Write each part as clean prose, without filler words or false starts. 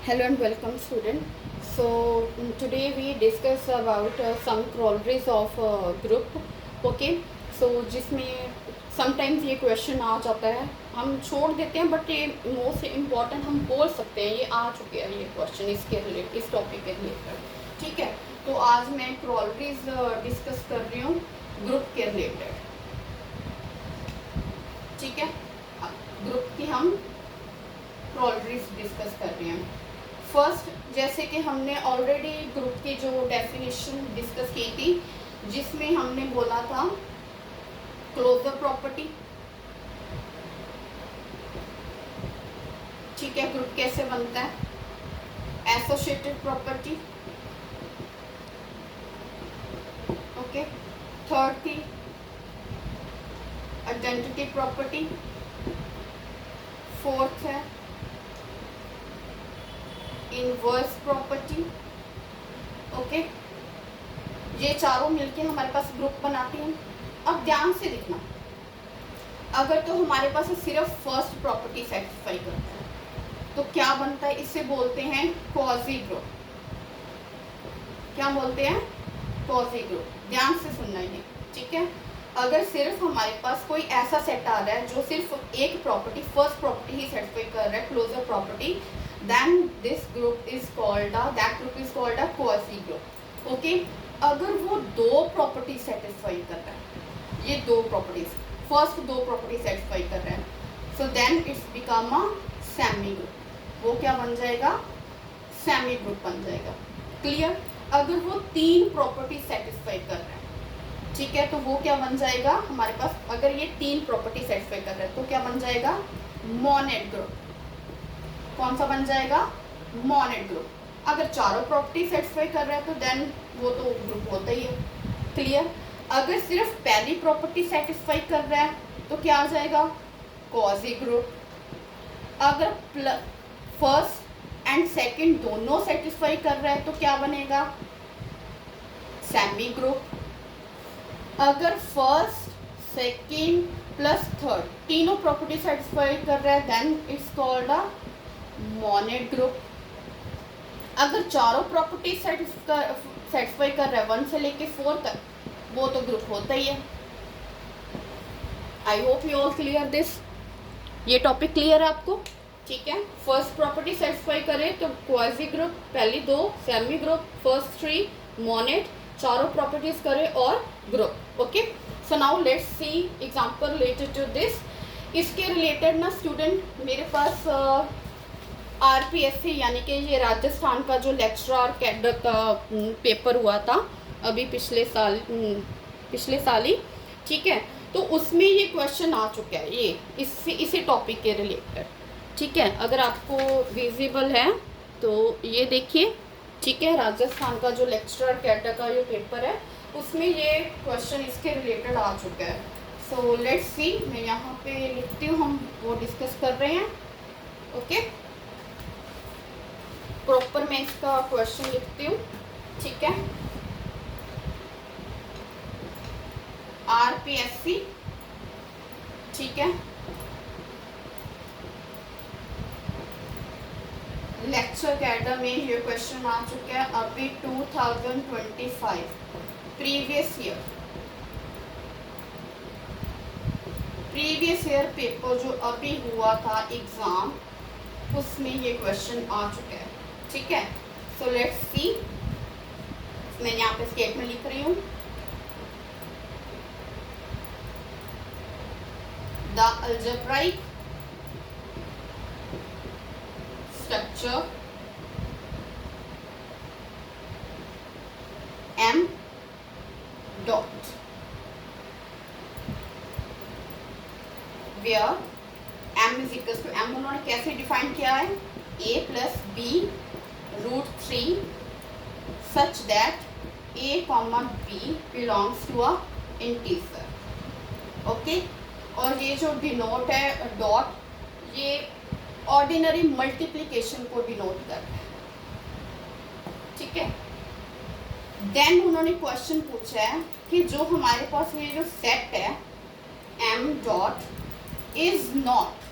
Hello and welcome student. Today we discuss about some corollaries of group. Okay. जिसमें sometimes ये question आ जाता है, हम छोड़ देते हैं बट ये मोस्ट इम्पॉर्टेंट हम बोल सकते हैं, ये आ चुके हैं ये क्वेश्चन इसके रिलेटेड, इस टॉपिक के रिलेटेड. ठीक है, तो आज मैं corollaries डिस्कस कर रही हूँ ग्रुप के रिलेटेड. ठीक है, ग्रुप की हम corollaries डिस्कस कर रहे हैं. फर्स्ट, जैसे कि हमने ऑलरेडी ग्रुप की जो डेफिनेशन डिस्कस की थी, जिसमें हमने बोला था क्लोजर प्रॉपर्टी. ठीक है, ग्रुप कैसे बनता है, एसोसिएटेड प्रॉपर्टी. ओके, थर्ड थी आइडेंटिटी प्रॉपर्टी. फोर्थ है इनवर्स प्रॉपर्टी. ओके, ये चारों मिलके हमारे पास ग्रुप बनाती हैं. अब ध्यान से देखना, अगर तो हमारे पास सिर्फ फर्स्ट प्रॉपर्टी सेटिस्फाई करता है तो क्या बनता है, इसे बोलते हैं क्वाजी ग्रुप. क्या बोलते हैं, क्वाजी ग्रुप. ध्यान से सुनना है. ठीक है, अगर सिर्फ हमारे पास कोई ऐसा सेट आ रहा है जो सिर्फ एक प्रॉपर्टी, फर्स्ट प्रॉपर्टी ही सेटिस्फाई कर रहा है, closure property, then this group is called that group is called a quasi group. Okay, अगर वो दो प्रॉपर्टी सेटिस्फाई कर रहा है, ये दो प्रॉपर्टीज, फर्स्ट दो प्रॉपर्टी सेटिस्फाई कर रहा है, so then it's become a semi group. वो क्या बन जाएगा, सेमी ग्रुप बन जाएगा. क्लियर. अगर वो तीन प्रॉपर्टी सेटिस्फाई कर रहा है, ठीक है, तो वो क्या बन जाएगा हमारे पास, अगर ये तीन प्रॉपर्टी सेटिस्फाई कर रहा है तो क्या बन जाएगा, मोनेड ग्रुप. कौन सा बन जाएगा, मोनेड ग्रुप. अगर चारों प्रॉपर्टी सेटिस्फाई कर रहा है तो देन वो तो ग्रुप होता ही है. क्लियर. अगर सिर्फ पहली प्रॉपर्टी सेटिस्फाई कर रहा है तो क्या आ जाएगा, क्वाजी ग्रुप. अगर फर्स्ट एंड सेकंड दोनों सेटिस्फाई कर रहा है तो क्या बनेगा, सेमी ग्रुप. अगर फर्स्ट सेकंड प्लस थर्ड तीनों प्रॉपर्टी सेटिस्फाई कर रहा है then it's called a monoid group. अगर चारों प्रॉपर्टी सेटिस्फाई कर रहा है 1 से लेके 4 तक, वो तो ग्रुप होता ही है. I hope you all clear this. ये टॉपिक क्लियर है आपको. ठीक है, फर्स्ट प्रॉपर्टी सेटिस्फाई करे तो क्वाजी ग्रुप, पहली दो सेमी ग्रुप, फर्स्ट 3 मोनेड, चारों प्रॉपर्टीज करे और group. Okay, so now let's see example related to this. इसके रिलेटेड ना स्टूडेंट मेरे पास आरपीएससी यानी कि ये राजस्थान का जो लेक्चरर कैडर का पेपर हुआ था अभी पिछले साल ही. ठीक है, तो उसमें ये क्वेश्चन आ चुका है, ये इसी टॉपिक के रिलेटेड. ठीक है, अगर आपको विजिबल है तो ये देखिए. ठीक है, राजस्थान का जो लेक्चरर कैडर का जो पेपर है उसमें ये क्वेश्चन इसके रिलेटेड आ चुका है. सो लेट्स सी, मैं यहाँ पे लिखती हूँ, हम वो डिस्कस कर रहे हैं. ओके, प्रॉपर मैं इसका क्वेश्चन लिखती हूँ. ठीक है, आरपीएससी. ठीक है, लेक्चर कैडर में ये क्वेश्चन आ चुका है अभी 2025 प्रीवियस ईयर पेपर जो अभी हुआ था एग्जाम, उसमें ये क्वेश्चन आ चुका है. ठीक है, सो लेट्स सी. मैं यहाँ पे स्टेटमेंट लिख रही हूँ. The algebraic structure M dot where M is equals to M उन्होंने कैसे डिफाइन किया है, A plus B root 3 such that A comma B belongs to a integer. Okay, और ये जो डिनोट है डॉट, ये ऑर्डिनरी मल्टीप्लिकेशन को डिनोट कर रहा है. ठीक है, देन उन्होंने क्वेश्चन पूछा है कि जो हमारे पास ये जो सेट है M डॉट इज नॉट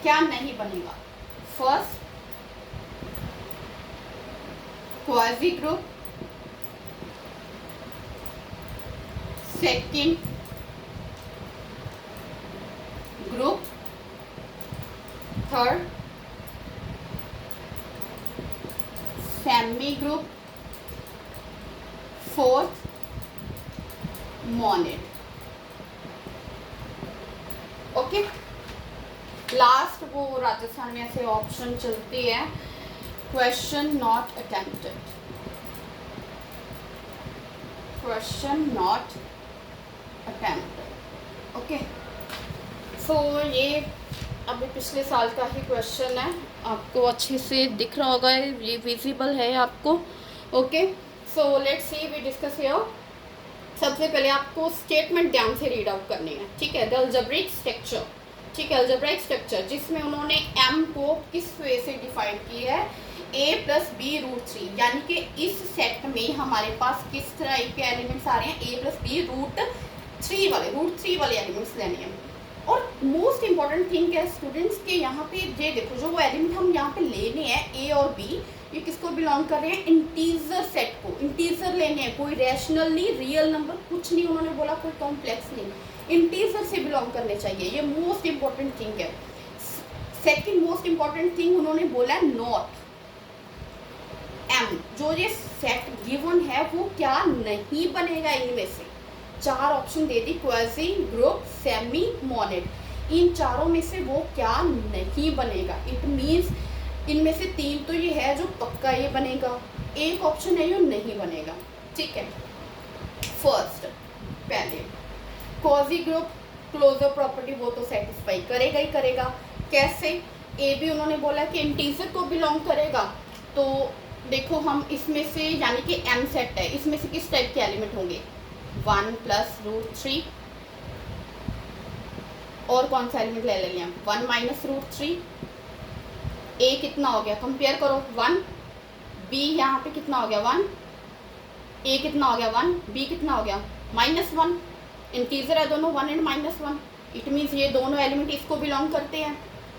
क्या नहीं बनेगा? First quasi group, second group, third semi group, fourth monoid. Okay, last वो राजस्थान में ऐसे ऑप्शन चलती है, question not attempted, question not attempted. Okay, so ये अभी पिछले साल का ही क्वेश्चन है, आपको अच्छे से दिख रहा होगा, ये विजिबल है आपको। Okay, so let's see, we discuss here. सबसे पहले आपको स्टेटमेंट ध्यान से रीड आउट करनी है, ठीक है। द अलजेब्रिक स्ट्रक्चर, ठीक है, अलजेब्रिक स्ट्रक्चर जिसमें उन्होंने m को किस वे से डिफाइन की है, a plus B root three, यानी कि इस सेट में हमारे पास किस तरह के एलिमेंट्स आ रहे हैं, a plus B root three वाले एलिमेंट्स लेने हैं। और मोस्ट इंपॉर्टेंट थिंग है स्टूडेंट्स के यहाँ पे ये देखो, जो वो एलिमेंट हम यहाँ पे लेने हैं a और b, ये किसको बिलोंग कर रहे हैं, इंटीजर सेट को, इंटीजर लेने हैं, कोई रैशनल नहीं, रियल नंबर कुछ नहीं उन्होंने बोला, कोई कॉम्प्लेक्स नहीं, इंटीजर से बिलोंग करने चाहिए, ये मोस्ट इंपॉर्टेंट थिंग है। सेकंड मोस्ट इंपॉर्टेंट थिंग उन्होंने बोला नॉट m, जो ये सेट गिवन है वो क्या नहीं बनेगा, इनमें से चार ऑप्शन दे दी, क्वाजी ग्रुप, सेमी, मोनेड, इन चारों में से वो क्या नहीं बनेगा। इट मींस इनमें से तीन तो ये है जो पक्का ये बनेगा, एक ऑप्शन है ये नहीं बनेगा, ठीक है। फर्स्ट, पहले क्वाजी ग्रुप क्लोजर प्रॉपर्टी वो तो सेटिस्फाई करेगा ही करेगा। कैसे? ए भी उन्होंने बोला कि इंटीजर को बिलोंग करेगा, तो देखो हम इसमें से, यानी कि m सेट है, इसमें से किस टाइप के एलिमेंट होंगे, 1 प्लस रूट थ्री, और कौन सा एलिमेंट ले लिया, 1 माइनस रूट थ्री, ए कितना हो गया, कंपेयर करो 1, बी यहाँ पे कितना हो गया 1, ए कितना हो गया 1, बी कितना हो गया -1, इंटीजर है दोनों 1 एंड -1, इट मीन्स ये दोनों एलिमेंट इसको बिलोंग करते हैं,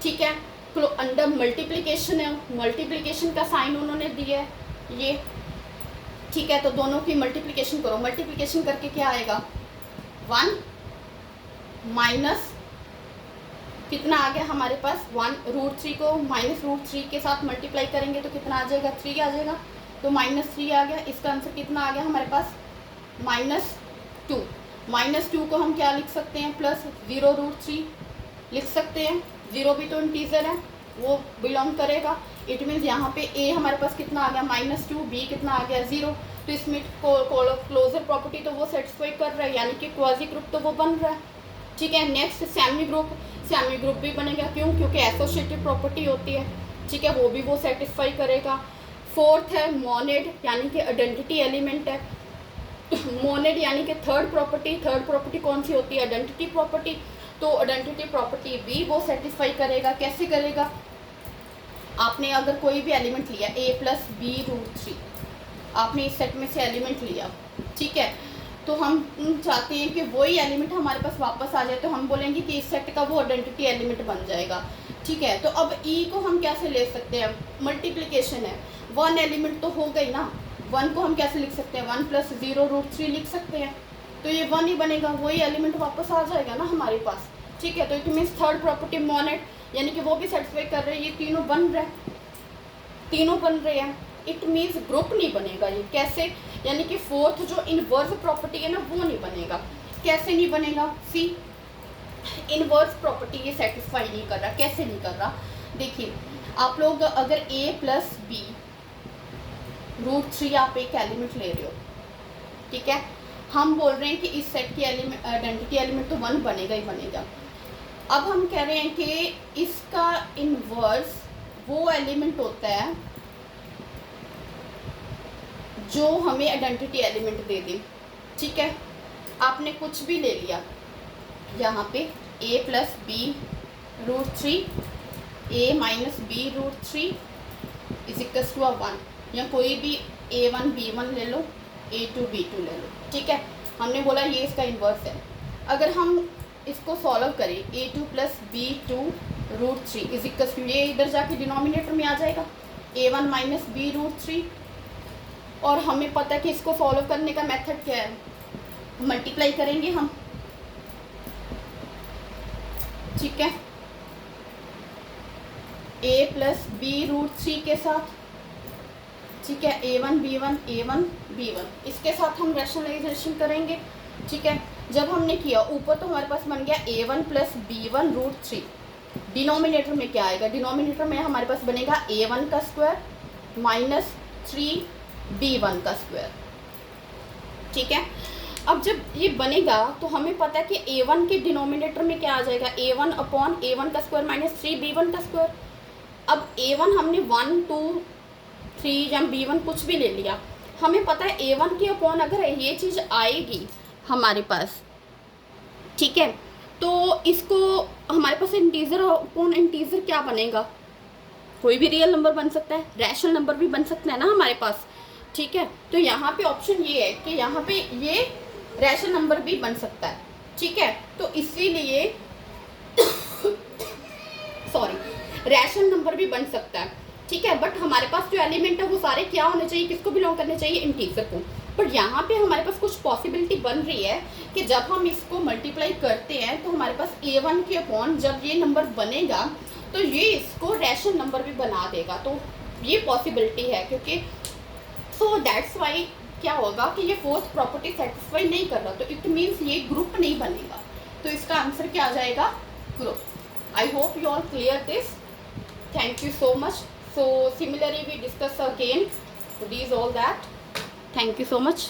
ठीक है। तो अंडर मल्टीप्लिकेशन है, मल्टीप्लिकेशन का साइन उन्होंने दिया है ये, ठीक है। तो दोनों की मल्टीप्लिकेशन करो, मल्टीप्लिकेशन करके क्या आएगा, 1 माइनस कितना आ गया हमारे पास 1, रूट थ्री को माइनस रूट थ्री के साथ मल्टीप्लाई करेंगे तो कितना आ जाएगा, 3 आ जाएगा, तो -3 आ गया। इसका आंसर कितना आ गया हमारे पास, -2। -2 को हम क्या लिख सकते हैं, +0√3 लिख सकते हैं, 0 भी तो इंटीजर है, वो बिलोंग करेगा। इट मीन्स यहाँ पे a हमारे पास कितना आ गया -2, b कितना आ गया 0, तो इसमें क्लोजर प्रॉपर्टी तो वो सेटिस्फाई कर रहा है, यानी कि क्वाजी ग्रुप तो वो बन रहा है, ठीक है। Next semi group, semi group भी बनेगा, क्यों, क्योंकि एसोसिएटिव प्रॉपर्टी होती है, ठीक है, वो भी वो सेटिस्फाई करेगा। फोर्थ है मोनेड, यानी कि आइडेंटिटी एलिमेंट है, मोनेड यानी कि थर्ड प्रॉपर्टी कौन सी होती है, आइडेंटिटी प्रॉपर्टी, तो आइडेंटिटी प्रॉपर्टी भी वो सेटिस्फाई करेगा। कैसे करेगा, आपने अगर कोई भी एलिमेंट लिया a plus B root three, आपने इस सेट में से एलिमेंट लिया, ठीक है, तो हम चाहते हैं कि वही एलिमेंट हमारे पास वापस आ जाए, तो हम बोलेंगे कि इस सेट का वो आइडेंटिटी एलिमेंट बन जाएगा, ठीक है। तो अब e को हम कैसे ले सकते हैं, मल्टीप्लिकेशन है, 1 एलिमेंट तो हो गई ना, 1 को हम कैसे लिख सकते हैं, 1 + 0√3 लिख सकते हैं, तो ये 1 ही बनेगा, वही एलिमेंट वापस आ जाएगा ना हमारे पास, ठीक है। तो इट मीन्स थर्ड प्रॉपर्टी मोनेड, यानी कि वो भी सेटिस्फाई कर रहे हैं, ये तीनों बन रहे हैं, इट मीन्स ग्रुप नहीं बनेगा ये। कैसे, यानी कि फोर्थ जो इनवर्स प्रॉपर्टी है ना वो नहीं बनेगा। कैसे नहीं बनेगा, सी इनवर्स प्रॉपर्टी ये सेटिस्फाई नहीं कर रहा। कैसे नहीं कर रहा, देखिए आप लोग अगर a plus B root three आप एक एलिमेंट ले रहे हो, ठीक है, हम बोल रहे हैं कि इस सेट की एलिमेंट आइडेंटिटी एलिमेंट तो 1 बनेगा ही बनेगा। अब हम कह रहे हैं कि इसका इनवर्स वो एलिमेंट होता है जो हमें आइडेंटिटी एलिमेंट दे दे, ठीक है। आपने कुछ भी ले लिया, यहाँ पे a plus B root three, a minus B root three is equals to 1, या कोई भी a1 b1 ले लो, a2 b2 ले लो, ठीक है। हमने बोला ये इसका इन्वर्स है। अगर हम इसको सॉल्व करें, a2 + b2 √3 is equal to, ये इधर जाके डिनोमिनेटर में आ जाएगा a1 माइनस बी √3। और हमें पता है कि इसको सॉल्व करने का मेथड क्या है, मल्टीप्लाई करेंगे हम, ठीक है, a प्लस बी √3 के साथ, ठीक है, a1 b1 इसके साथ हम रैशनलाइजेशन करेंगे, ठीक है। जब हमने किया ऊपर तो हमारे पास बन गया a1 प्लस b1 √3, डिनोमिनेटर में क्या आएगा, डिनोमिनेटर में हमारे पास बनेगा a1 का स्क्वायर माइनस 3b1 का स्क्वायर, ठीक है। अब जब ये बनेगा तो हमें पता है कि a1 के डिनोमिनेटर में क्या आ जाएगा, a1 अपॉन a1 का स्क्वायर माइनस 3b1 का स्क्वायर। अब a1 हमने 1 2 3 या b1 कुछ भी ले लिया, हमें पता है a1 के अपॉन अगर ये चीज़ आएगी हमारे पास, ठीक है, तो इसको हमारे पास इंटीजर अपॉन इंटीजर क्या बनेगा, कोई भी रियल नंबर बन सकता है, रैशनल नंबर भी बन सकता है ना हमारे पास, ठीक है। तो यहाँ पे ऑप्शन ये है कि यहाँ पे ये रैशनल नंबर भी बन सकता है, ठीक है। तो इसीलिए सॉरी, रैशनल नंबर भी बन सकता है, ठीक है। बट हमारे पास जो एलिमेंट है वो सारे क्या होने चाहिए, किसको बिलोंग करने चाहिए, इंटीजर को। पर यहाँ पे हमारे पास कुछ पॉसिबिलिटी बन रही है कि जब हम इसको मल्टीप्लाई करते हैं तो हमारे पास a1 के अपॉन जब ये नंबर बनेगा तो ये इसको रैशनल नंबर भी बना देगा, तो ये पॉसिबिलिटी है, क्योंकि सो दैट्स वाई क्या होगा कि ये फोर्थ प्रॉपर्टी सेटिस्फाई नहीं कर रहा, तो इट मीन्स ये ग्रुप नहीं बनेगा, तो इसका आंसर क्या आ जाएगा, group. I hope you all clear this, thank you so much. So similarly we discuss again these all that, thank you so much।